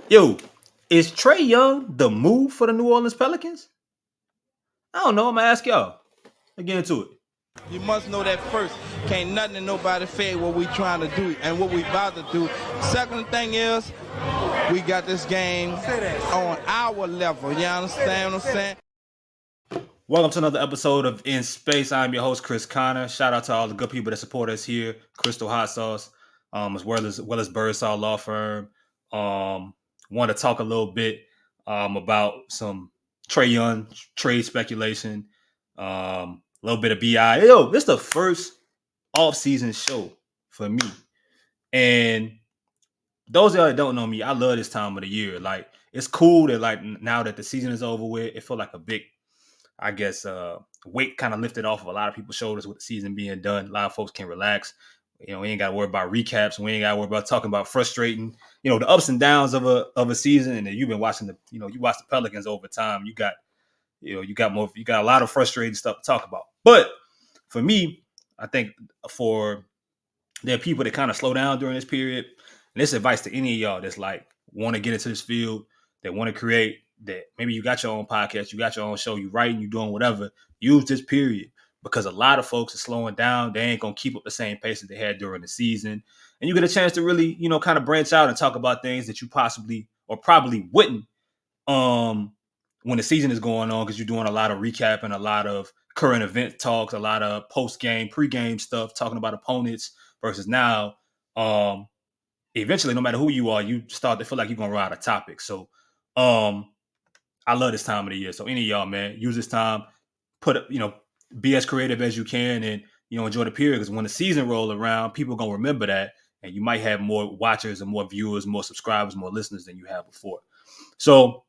Yo, is Trae Young the move for the New Orleans Pelicans? I don't know. I'm gonna ask y'all. Let's get into it. You must know that first. Can't nothing and nobody fade what we trying to do and what we about to do. Second thing is, we got this game on our level. You understand what I'm saying? Welcome to another episode of In Space. I'm your host, Chris Connor. Shout out to all the good people that support us here, Crystal Hot Sauce, as well as Birdsall Law Firm. Um, Want to talk a little bit about some Trae Young trade speculation, a little bit of BI. Yo, this is the first off-season show for me. And those of y'all that don't know me, I love this time of the year. Like, it's cool that like now that the season is over with, it felt like a big, I guess, weight kind of lifted off of a lot of people's shoulders with the season being done. A lot of folks can relax. We ain't got to worry about recaps. We ain't got to worry about talking about frustrating, the ups and downs of a season. And then you've been watching you watch the Pelicans over time. You got a lot of frustrating stuff to talk about. But for me, I think for there are people that kind of slow down during this period. And this advice to any of y'all that's like want to get into this field, that want to create, that maybe you got your own podcast, you got your own show, you writing, you doing whatever. Use this period because a lot of folks are slowing down. They ain't gonna keep up the same pace that they had during the season, and you get a chance to really, kind of branch out and talk about things that you possibly or probably wouldn't um when the season is going on because you're doing a lot of recapping, a lot of current event talks, a lot of post game, pre game stuff, talking about opponents versus now. Um, Eventually, no matter who you are, you start to feel like you're gonna run out of topics. So, um, I love this time of the year. So, any of y'all, man, use this time, be as creative as you can, and enjoy the period. Because when the season roll around, people gonna remember that, and you might have more watchers and more viewers, more subscribers, more listeners than you had before. So,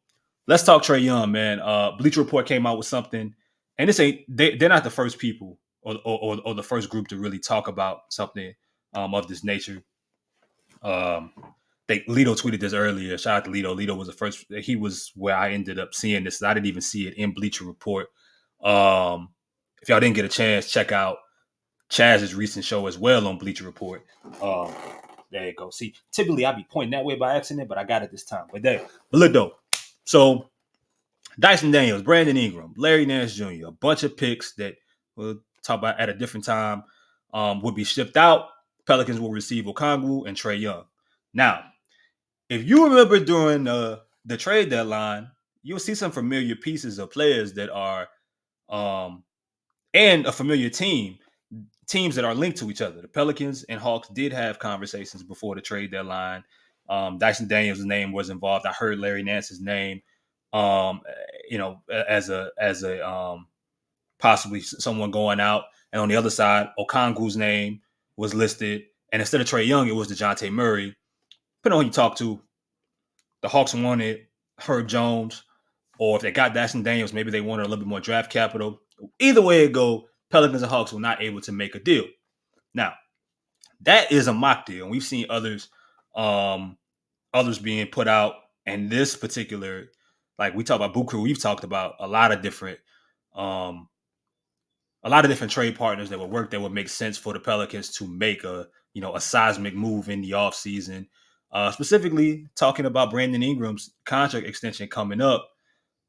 let's talk Trae Young, man. Bleacher Report came out with something, and they're not the first people or the first group to really talk about something of this nature. Um, Lito tweeted this earlier. Shout out to Lito. Lito was the first. He was where I ended up seeing this. I didn't even see it in Bleacher Report. If y'all didn't get a chance, check out Chaz's recent show as well on Bleacher Report. Um, there you go. See, typically I'd be pointing that way by accident, but I got it this time. But look though. So Dyson Daniels, Brandon Ingram, Larry Nance Jr., a bunch of picks that we'll talk about at a different time would be shipped out. Pelicans will receive Okongwu and Trae Young. Now, if you remember during the trade deadline, you'll see some familiar pieces of players that are um, and a familiar teams that are linked to each other. The Pelicans and Hawks did have conversations before the trade deadline. Dyson Daniels' name was involved. I heard Larry Nance's name, um, as a possibly someone going out. And on the other side, Okongwu's name was listed. And instead of Trae Young, it was DeJounte Murray. Depending on who you talk to, the Hawks wanted Herb Jones, or if they got Dyson Daniels, maybe they wanted a little bit more draft capital. Either way it go, Pelicans and Hawks were not able to make a deal. Now, that is a mock deal, and we've seen others being put out. And this particular, like we talk about Buku, we've talked about um, a lot of different trade partners that would work that would make sense for the Pelicans to make a seismic move in the offseason. Specifically talking about Brandon Ingram's contract extension coming up.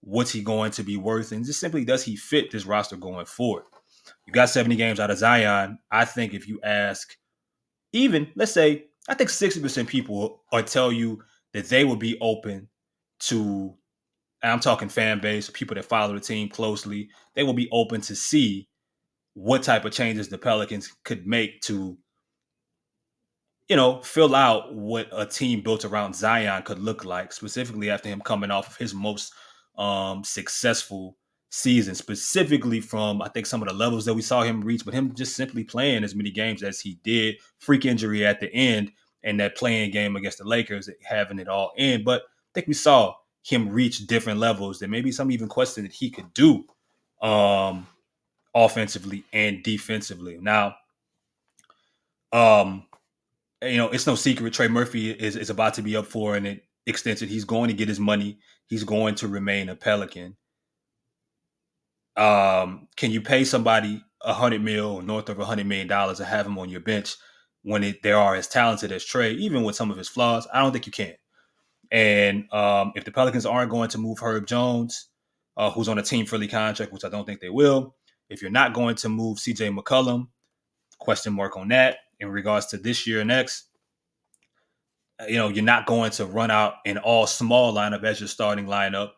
What's he going to be worth? And just simply, does he fit this roster going forward? You got 70 games out of Zion. I think if you ask, even let's say, I think 60% people are tell you that they would be open to, and I'm talking fan base, people that follow the team closely, they will be open to see what type of changes the Pelicans could make to, fill out what a team built around Zion could look like, specifically after him coming off of his most successful season, specifically from, I think, some of the levels that we saw him reach, but him just simply playing as many games as he did, freak injury at the end, and that playing game against the Lakers, having it all in. But I think we saw him reach different levels that maybe some even questioned that he could do um, offensively and defensively. Now, um, it's no secret Trey Murphy is about to be up for an extension. He's going to get his money. He's going to remain a Pelican. Can you pay somebody $100 million or north of $100 million to have him on your bench when they are as talented as Trey, even with some of his flaws? I don't think you can. And if the Pelicans aren't going to move Herb Jones, who's on a team-friendly contract, which I don't think they will, if you're not going to move CJ McCollum, question mark on that in regards to this year and next. You're not going to run out an all small lineup as your starting lineup,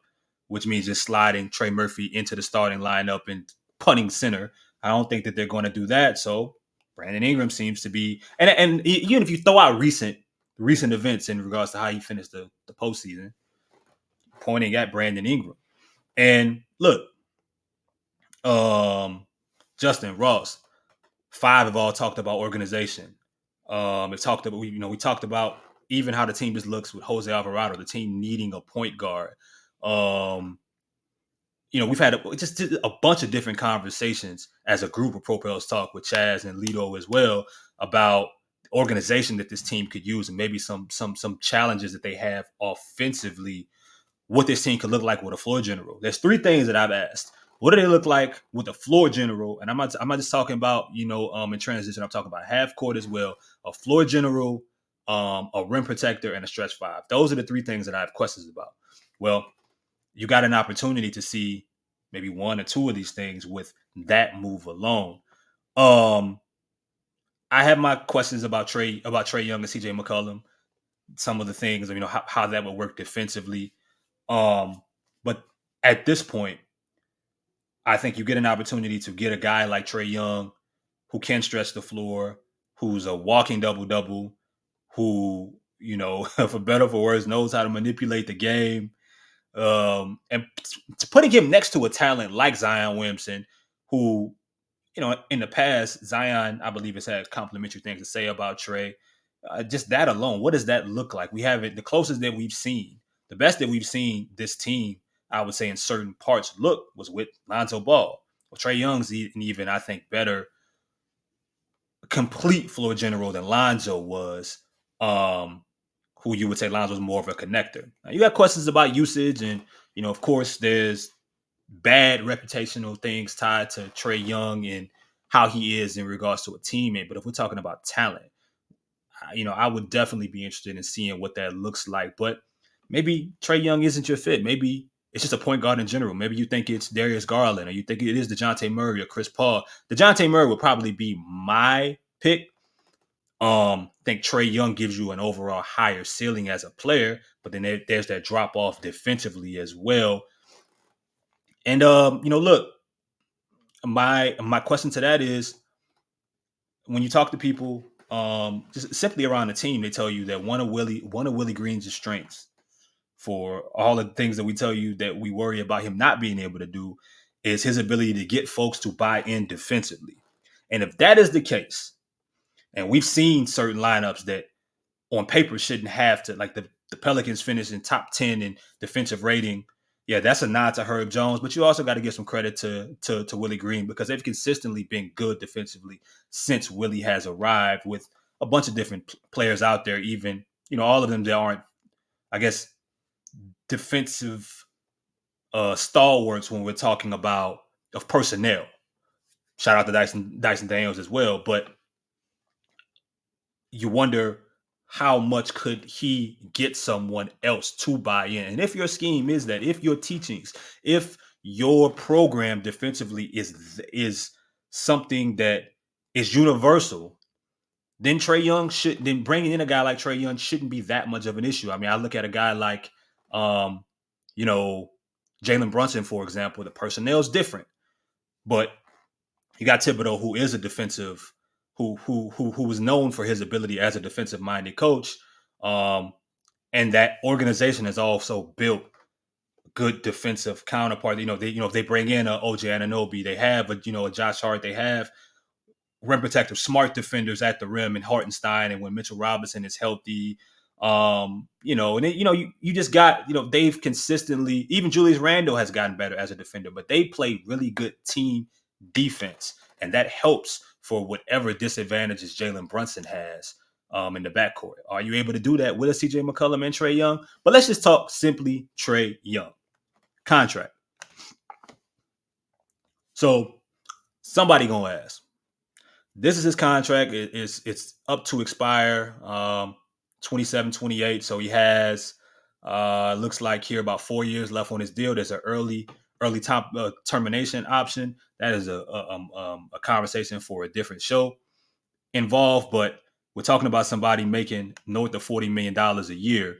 which means just sliding Trey Murphy into the starting lineup and punting center. I don't think that they're going to do that. So Brandon Ingram seems to be, and even if you throw out recent events in regards to how he finished the postseason, pointing at Brandon Ingram. And look, Justin Ross, 5 have all talked about organization. It talked about we talked about even how the team just looks with Jose Alvarado, the team needing a point guard. We've had just a bunch of different conversations as a group of Propels Talk with Chaz and Lido as well about organization that this team could use and maybe some challenges that they have offensively, what this team could look like with a floor general. There's 3 things that I've asked. What do they look like with a floor general? And I'm not just talking about, in transition, I'm talking about half court as well, a floor general, a rim protector, and a stretch 5. Those are the 3 things that I have questions about. Well, you got an opportunity to see maybe 1 or 2 of these things with that move alone. I have my questions about Trae Young and CJ McCollum, some of the things, how that would work defensively. But at this point, I think you get an opportunity to get a guy like Trae Young who can stretch the floor, who's a walking double-double, who, for better or for worse, knows how to manipulate the game. And putting him next to a talent like Zion Williamson, who, in the past, Zion, I believe, has had complimentary things to say about Trae. Just that alone, what does that look like? We haven't, the closest that we've seen, the best that we've seen this team, I would say in certain parts look, was with Lonzo Ball. Well, Trae Young's even, I think, better complete floor general than Lonzo was, who you would say Lonzo was more of a connector. Now, you got questions about usage, and of course, there's bad reputational things tied to Trae Young and how he is in regards to a teammate. But if we're talking about talent, I would definitely be interested in seeing what that looks like. But maybe Trae Young isn't your fit. Maybe it's just a point guard in general. Maybe you think it's Darius Garland, or you think it is DeJounte Murray or Chris Paul. DeJounte Murray would probably be my pick. I think Trae Young gives you an overall higher ceiling as a player, but then there's that drop off defensively as well. And look, my question to that is, when you talk to people, just simply around the team, they tell you that one of Willie Green's strengths, for all the things that we tell you that we worry about him not being able to do, is his ability to get folks to buy in defensively. And if that is the case, and we've seen certain lineups that on paper shouldn't have to, like the Pelicans finish in top 10 in defensive rating. Yeah, that's a nod to Herb Jones, but you also got to give some credit to Willie Green, because they've consistently been good defensively since Willie has arrived, with a bunch of different players out there, even, all of them that aren't, I guess, defensive stalwarts when we're talking about of personnel. Shout out to Dyson Daniels as well, but you wonder how much could he get someone else to buy in. And if your scheme is that, if your teachings, if your program defensively is something that is universal, then bringing in a guy like Trae Young shouldn't be that much of an issue. I mean, I look at a guy like, Jalen Brunson, for example. The personnel is different, but you got Thibodeau, who is a defensive, who was known for his ability as a defensive minded coach, and that organization has also built good defensive counterpart. If they bring in a OJ Anunoby, they have a Josh Hart, they have rim protective, smart defenders at the rim, and Hartenstein, and when Mitchell Robinson is healthy, you just got, they've consistently, even Julius Randle has gotten better as a defender, but they play really good team defense, and that helps for whatever disadvantages Jalen Brunson has in the backcourt. Are you able to do that with a CJ McCollum and Trae Young? But let's just talk simply Trae Young. Contract. So somebody gonna ask, this is his contract. It's up to expire 27, 28. So he has Looks like here about 4 years left on his deal. There's an early top termination option. That is a conversation for a different show involved. But we're talking about somebody making north of $40 million a year.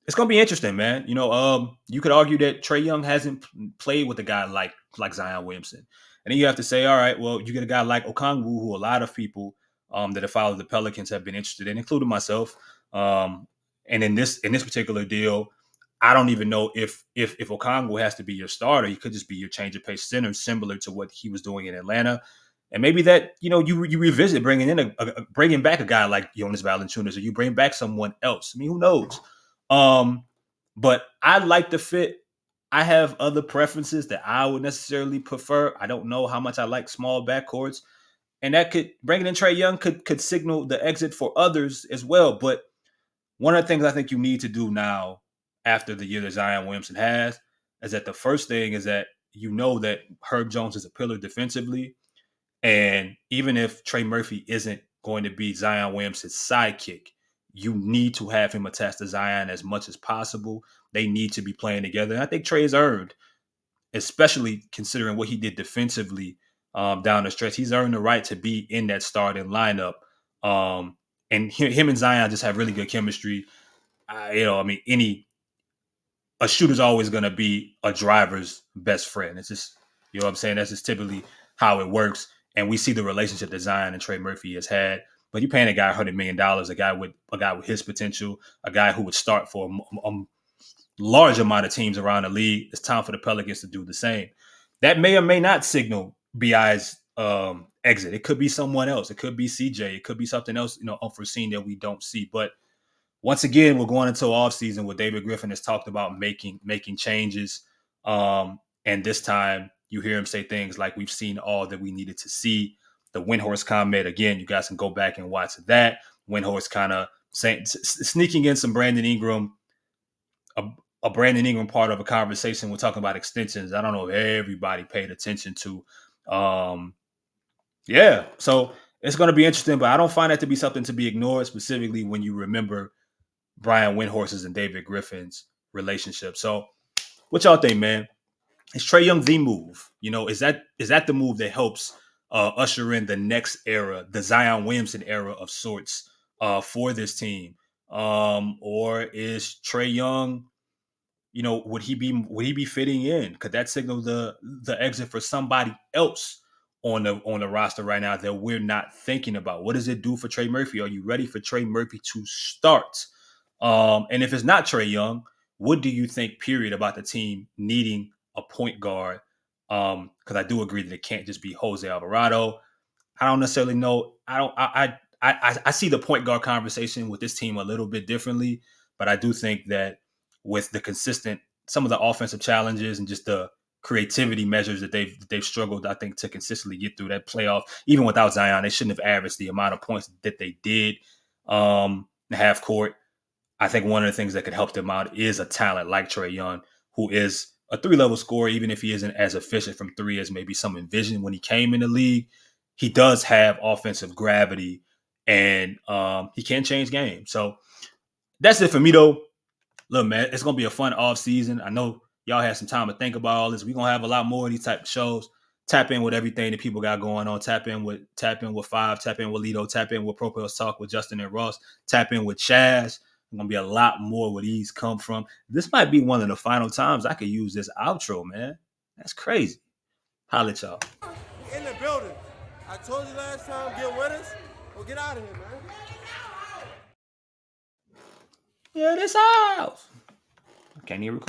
It's gonna be interesting, man. You could argue that Trae Young hasn't played with a guy like Zion Williamson, and then you have to say, all right, well, you get a guy like Okongwu, who a lot of people that have followed the Pelicans have been interested in, including myself. And in this particular deal, I don't even know if Okongwu has to be your starter. He could just be your change of pace center, similar to what he was doing in Atlanta. And maybe that you revisit bringing back a guy like Jonas Valanciunas, or you bring back someone else. I mean, who knows? But I like the fit. I have other preferences that I would necessarily prefer. I don't know how much I like small backcourts, and that could bringing in Trae Young could signal the exit for others as well. But one of the things I think you need to do now, after the year that Zion Williamson has, is that the first thing is that that Herb Jones is a pillar defensively, and even if Trey Murphy isn't going to be Zion Williamson's sidekick, you need to have him attached to Zion as much as possible. They need to be playing together. And I think Trey has earned, especially considering what he did defensively down the stretch, he's earned the right to be in that starting lineup. And him and Zion just have really good chemistry. A shooter's always going to be a driver's best friend. It's just, what I'm saying? That's just typically how it works. And we see the relationship that Zion and Trey Murphy has had. But you're paying a guy $100 million, a guy with his potential, a guy who would start for a large amount of teams around the league. It's time for the Pelicans to do the same. That may or may not signal BI's exit. It could be someone else. It could be CJ. It could be something else, unforeseen that we don't see. But once again, we're going into offseason where David Griffin has talked about making changes. And this time you hear him say things like, we've seen all that we needed to see. The Windhorst comment, again, you guys can go back and watch that. Windhorst kind of sneaking in some Brandon Ingram, a Brandon Ingram part of a conversation. We're talking about extensions. I don't know if everybody paid attention to. So it's going to be interesting, but I don't find that to be something to be ignored, specifically when you remember Brian Windhorst's and David Griffin's relationship. So what y'all think, man? Is Trae Young the move? Is that the move that helps usher in the next era, the Zion Williamson era of sorts, for this team? Or is Trae Young, would he be fitting in? Could that signal the exit for somebody else on the roster right now that we're not thinking about? What does it do for Trey Murphy? Are you ready for Trey Murphy to start? And if it's not Trae Young, what do you think, period, about the team needing a point guard? Because I do agree that it can't just be Jose Alvarado. I don't necessarily know. I see the point guard conversation with this team a little bit differently, but I do think that with some of the offensive challenges and just the creativity measures that they've struggled, I think, to consistently get through that playoff, even without Zion, they shouldn't have averaged the amount of points that they did in half court. I think one of the things that could help them out is a talent like Trae Young, who is a 3-level scorer, even if he isn't as efficient from three as maybe some envisioned when he came in the league. He does have offensive gravity, and he can change games. So that's it for me, though. Look, man, it's going to be a fun offseason. I know y'all had some time to think about all this. We're going to have a lot more of these type of shows. Tap in with everything that people got going on. Tap in with Five. Tap in with Lido. Tap in with Propels Talk with Justin and Ross. Tap in with Chaz. There's going to be a lot more where these come from. This might be one of the final times I could use this outro, man. That's crazy. Holla at y'all. In the building. I told you last time, get with us. Well, get out of here, man. Yeah, this house. Can't even record.